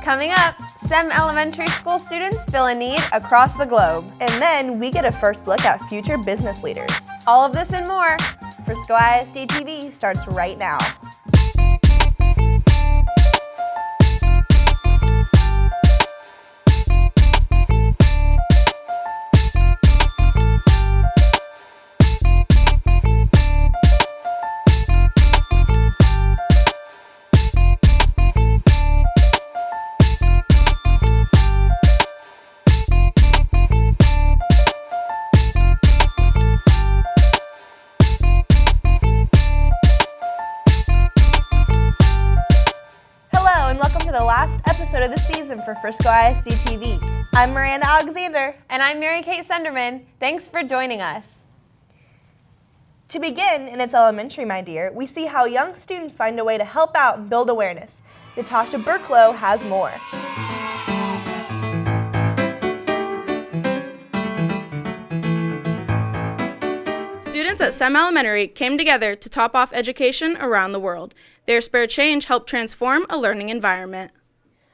Coming up, some elementary school students fill a need across the globe. And then we get a first look at future business leaders. All of this and more. Frisco ISD-TV starts right now. The last episode of the season for Frisco ISD-TV. I'm Miranda Alexander. And I'm Mary-Kate Sunderman. Thanks for joining us. To begin, in its elementary, my dear, we see how young students find a way to help out and build awareness. Natasha Burklow has more. Students at SEM Elementary came together to top off education around the world. Their spare change helped transform a learning environment.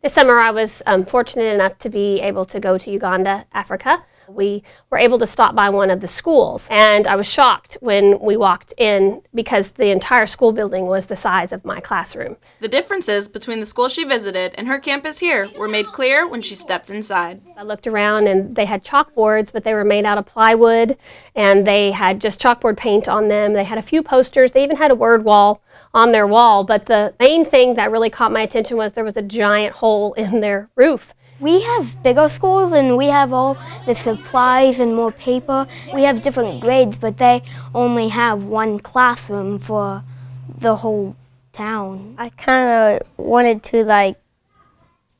This summer I was fortunate enough to be able to go to Uganda, Africa. We were able to stop by one of the schools, and I was shocked when we walked in because the entire school building was the size of my classroom. The differences between the school she visited and her campus here were made clear when she stepped inside. I looked around and they had chalkboards, but they were made out of plywood, and they had just chalkboard paint on them. They had a few posters. They even had a word wall on their wall, but the main thing that really caught my attention was there was a giant hole in their roof. We have bigger schools and we have all the supplies and more paper. We have different grades, but they only have one classroom for the whole town. I kind of wanted to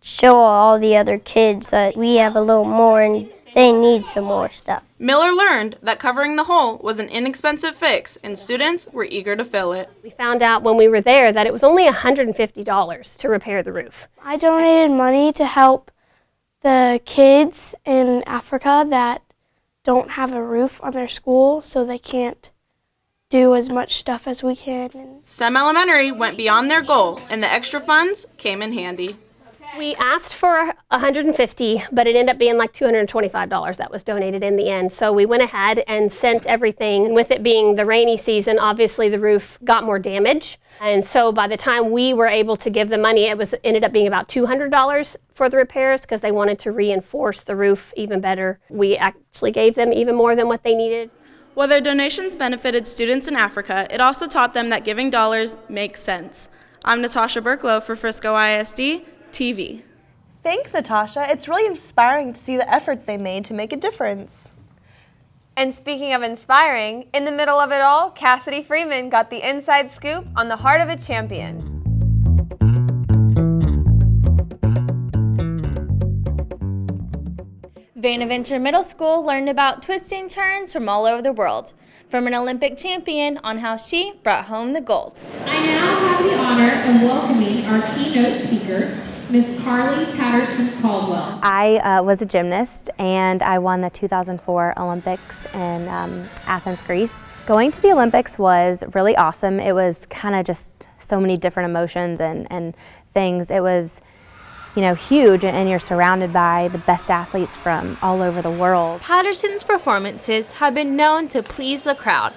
show all the other kids that we have a little more and they need some more stuff. Miller learned that covering the hole was an inexpensive fix and students were eager to fill it. We found out when we were there that it was only $150 to repair the roof. I donated money to help the kids in Africa that don't have a roof on their school, so they can't do as much stuff as we can. SEM Elementary went beyond their goal, and the extra funds came in handy. We asked for $150, but it ended up being like $225 that was donated in the end. So we went ahead and sent everything. And with it being the rainy season, obviously the roof got more damage. And so by the time we were able to give the money, ended up being about $200 for the repairs because they wanted to reinforce the roof even better. We actually gave them even more than what they needed. While their donations benefited students in Africa, it also taught them that giving dollars makes sense. I'm Natasha Burklow for Frisco ISD-TV. Thanks, Natasha. It's really inspiring to see the efforts they made to make a difference. And speaking of inspiring, in the middle of it all, Cassidy Freeman got the inside scoop on the heart of a champion. Deventer Middle School learned about twists and turns from all over the world, from an Olympic champion on how she brought home the gold. I now have the honor of welcoming our keynote speaker, Ms. Carly Patterson-Caldwell. I was a gymnast and I won the 2004 Olympics in Athens, Greece. Going to the Olympics was really awesome. It was kind of just so many different emotions and things. It was, huge, and you're surrounded by the best athletes from all over the world. Patterson's performances have been known to please the crowd.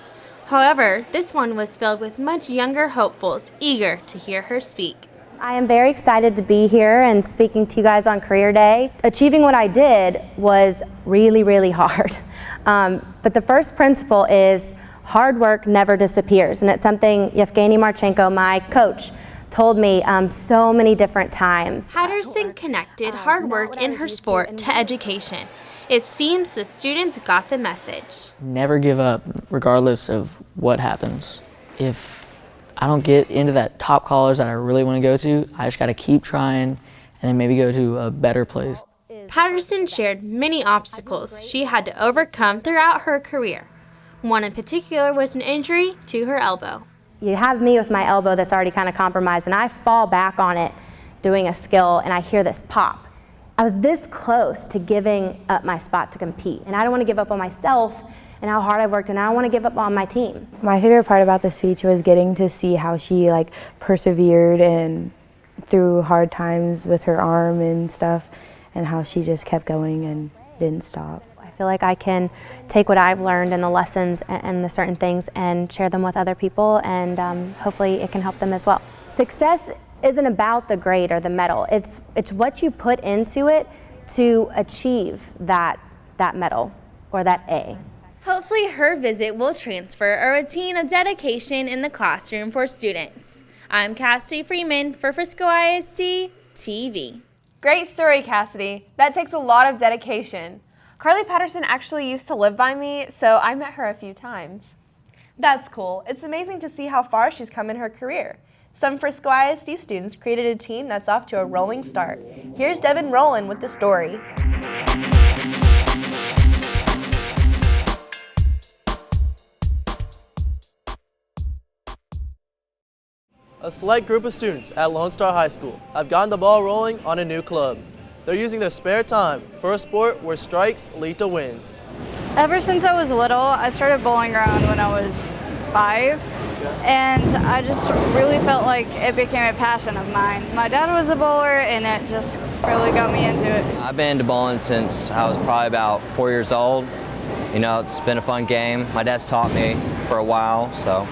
However, this one was filled with much younger hopefuls eager to hear her speak. I am very excited to be here and speaking to you guys on Career Day. Achieving what I did was really, really hard. But the first principle is hard work never disappears, and it's something Yevgeny Marchenko, my coach, told me so many different times. Patterson connected hard work in her sport to education. It seems the students got the message. Never give up, regardless of what happens. If I don't get into that top college that I really want to go to, I just got to keep trying and then maybe go to a better place. Patterson shared many obstacles she had to overcome throughout her career. One in particular was an injury to her elbow. You have me with my elbow that's already kind of compromised, and I fall back on it doing a skill, and I hear this pop. I was this close to giving up my spot to compete, and I don't want to give up on myself and how hard I've worked, and I don't want to give up on my team. My favorite part about the speech was getting to see how she persevered and through hard times with her arm and stuff, and how she just kept going and didn't stop. I feel like I can take what I've learned and the lessons and the certain things and share them with other people, and hopefully it can help them as well. Success isn't about the grade or the medal. It's what you put into it to achieve that medal or that A. Hopefully her visit will transfer a routine of dedication in the classroom for students. I'm Cassidy Freeman for Frisco ISD-TV. Great story, Cassidy. That takes a lot of dedication. Carly Patterson actually used to live by me, so I met her a few times. That's cool. It's amazing to see how far she's come in her career. Some Frisco ISD students created a team that's off to a rolling start. Here's Devin Rowland with the story. A select group of students at Lone Star High School have gotten the ball rolling on a new club. They're using their spare time for a sport where strikes lead to wins. Ever since I was little, I started bowling around when I was 5, and I just really felt like it became a passion of mine. My dad was a bowler, and it just really got me into it. I've been into bowling since I was probably about 4 years old. You know, it's been a fun game. My dad's taught me for a while, so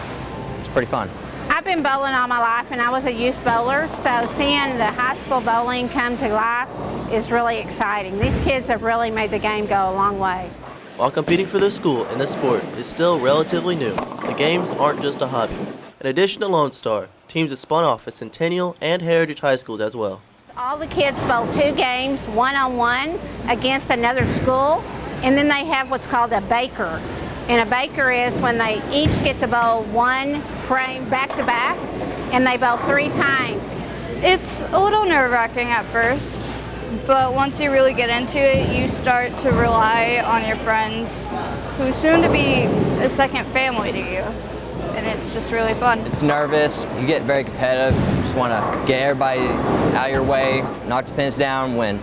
it's pretty fun. I've been bowling all my life, and I was a youth bowler, so seeing the high school bowling come to life is really exciting. These kids have really made the game go a long way. While competing for their school in this sport is still relatively new, the games aren't just a hobby. In addition to Lone Star, teams have spun off at Centennial and Heritage High Schools as well. All the kids bowl 2 games, one-on-one against another school, and then they have what's called a baker. And a baker is when they each get to bowl 1 frame back-to-back, and they bowl 3 times. It's a little nerve-wracking at first, but once you really get into it, you start to rely on your friends, who soon to be a second family to you, and it's just really fun. It's nervous, you get very competitive, you just want to get everybody out of your way, knock the pins down, win.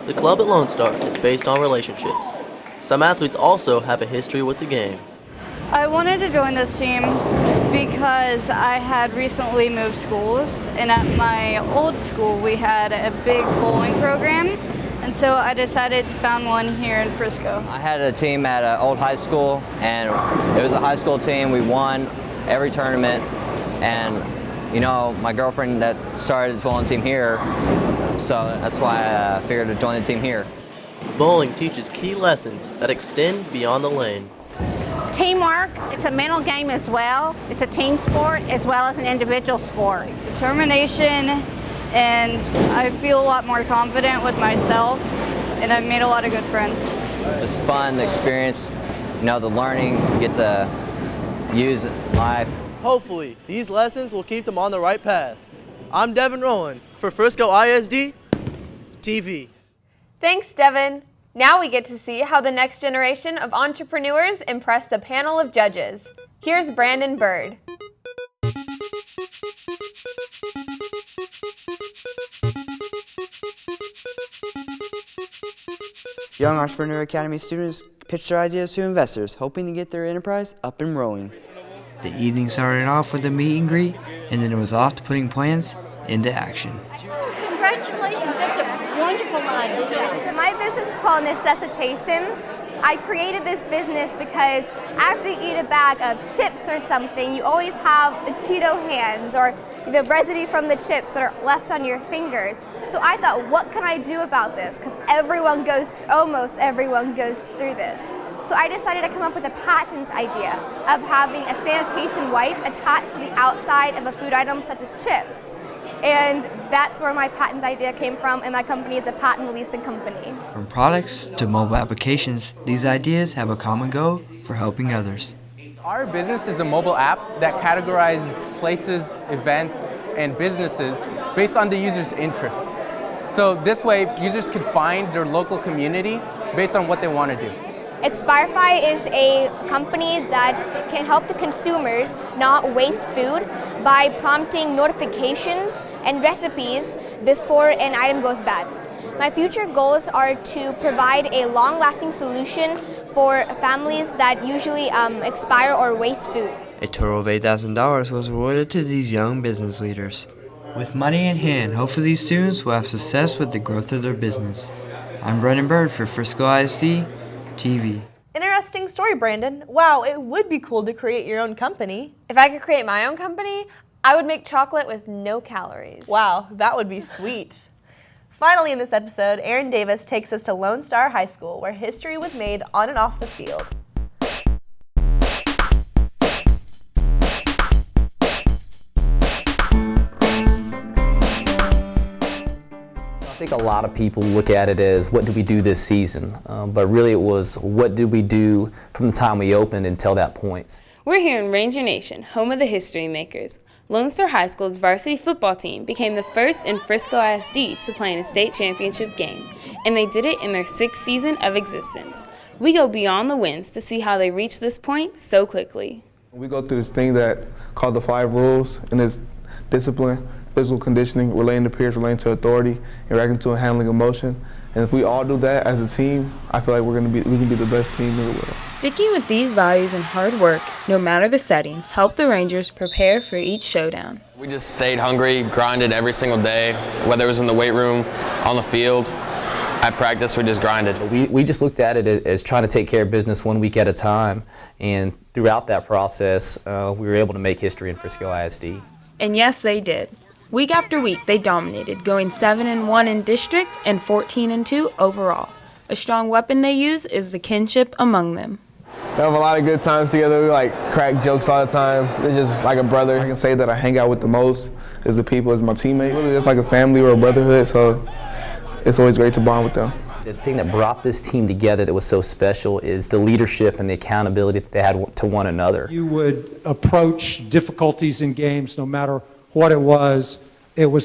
The club at Lone Star is based on relationships. Some athletes also have a history with the game. I wanted to join this team because I had recently moved schools, and at my old school we had a big bowling program, and so I decided to found one here in Frisco. I had a team at an old high school, and it was a high school team. We won every tournament, and you know, my girlfriend that started the bowling team here, so that's why I figured to join the team here. Bowling teaches key lessons that extend beyond the lane. Teamwork, it's a mental game as well. It's a team sport as well as an individual sport. Determination, and I feel a lot more confident with myself, and I've made a lot of good friends. Just fun, the experience, you know, the learning, you get to use it in life. Hopefully, these lessons will keep them on the right path. I'm Devin Rowland for Frisco ISD-TV. Thanks, Devin. Now we get to see how the next generation of entrepreneurs impressed a panel of judges. Here's Brandon Bird. Young Entrepreneur Academy students pitched their ideas to investors, hoping to get their enterprise up and rolling. The evening started off with a meet and greet, and then it was off to putting plans into action. Congratulations, that's a wonderful idea. So my business is called Necessitation. I created this business because after you eat a bag of chips or something, you always have the Cheeto hands or the residue from the chips that are left on your fingers. So I thought, what can I do about this? Because almost everyone goes through this. So I decided to come up with a patent idea of having a sanitation wipe attached to the outside of a food item such as chips. And that's where my patent idea came from, and my company is a patent leasing company. From products to mobile applications, these ideas have a common goal for helping others. Our business is a mobile app that categorizes places, events, and businesses based on the user's interests. So this way, users can find their local community based on what they want to do. Expirify is a company that can help the consumers not waste food by prompting notifications and recipes before an item goes bad. My future goals are to provide a long-lasting solution for families that usually expire or waste food. A total of $8,000 was awarded to these young business leaders. With money in hand, hopefully these students will have success with the growth of their business. I'm Brendan Bird for Frisco ISD-TV. Interesting story, Brandon. Wow, it would be cool to create your own company. If I could create my own company, I would make chocolate with no calories. Wow, that would be sweet. Finally in this episode, Aaron Davis takes us to Lone Star High School, where history was made on and off the field. I think a lot of people look at it as what did we do this season, but really it was what did we do from the time we opened until that point. We're here in Ranger Nation, home of the history makers. Lone Star High School's varsity football team became the first in Frisco ISD to play in a state championship game, and they did it in their 6th season of existence. We go beyond the wins to see how they reached this point so quickly. We go through this thing that called the 5 rules, and it's discipline, physical conditioning, relating to peers, relating to authority, and reacting to and handling emotion. And if we all do that as a team, I feel like we can be the best team in the world. Sticking with these values and hard work, no matter the setting, helped the Rangers prepare for each showdown. We just stayed hungry, grinded every single day, whether it was in the weight room, on the field, at practice, we just grinded. We just looked at it as trying to take care of business 1 week at a time, and throughout that process, we were able to make history in Frisco ISD. And yes, they did. Week after week, they dominated, going 7-1 in district and 14-2 overall. A strong weapon they use is the kinship among them. We have a lot of good times together. We crack jokes all the time. It's just like a brother. I can say that I hang out with the most is the people, as my teammates. Really, it's like a family or a brotherhood, so it's always great to bond with them. The thing that brought this team together that was so special is the leadership and the accountability that they had to one another. You would approach difficulties in games no matter what it was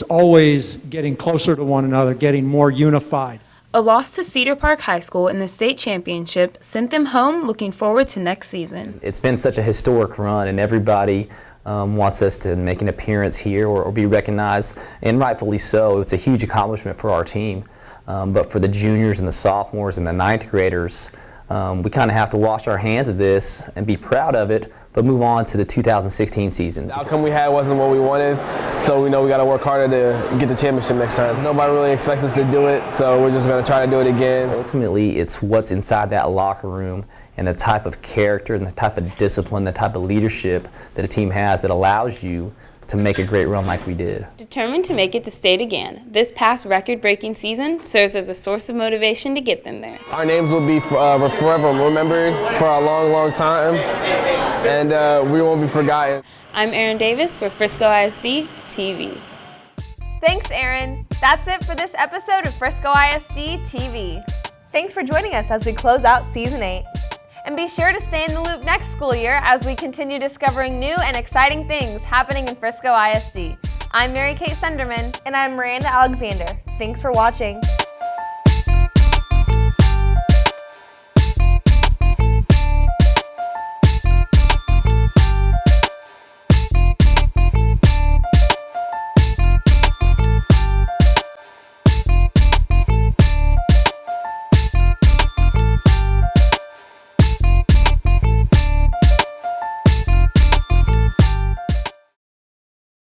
always getting closer to one another, getting more unified. A loss to Cedar Park High School in the state championship sent them home looking forward to next season. It's been such a historic run, and everybody wants us to make an appearance here or be recognized, and rightfully so. It's a huge accomplishment for our team. But for the juniors and the sophomores and the 9th graders, we kind of have to wash our hands of this and be proud of it, but move on to the 2016 season. The outcome we had wasn't what we wanted, so we know we got to work harder to get the championship next time. Nobody really expects us to do it, so we're just going to try to do it again. Ultimately, it's what's inside that locker room and the type of character and the type of discipline, the type of leadership that a team has that allows you to make a great run like we did. Determined to make it to state again, this past record-breaking season serves as a source of motivation to get them there. Our names will be forever remembered for a long, long time, and we won't be forgotten. I'm Aaron Davis for Frisco ISD-TV. Thanks, Aaron. That's it for this episode of Frisco ISD-TV. Thanks for joining us as we close out Season 8. And be sure to stay in the loop next school year as we continue discovering new and exciting things happening in Frisco ISD. I'm Mary Kate Sunderman. And I'm Miranda Alexander. Thanks for watching.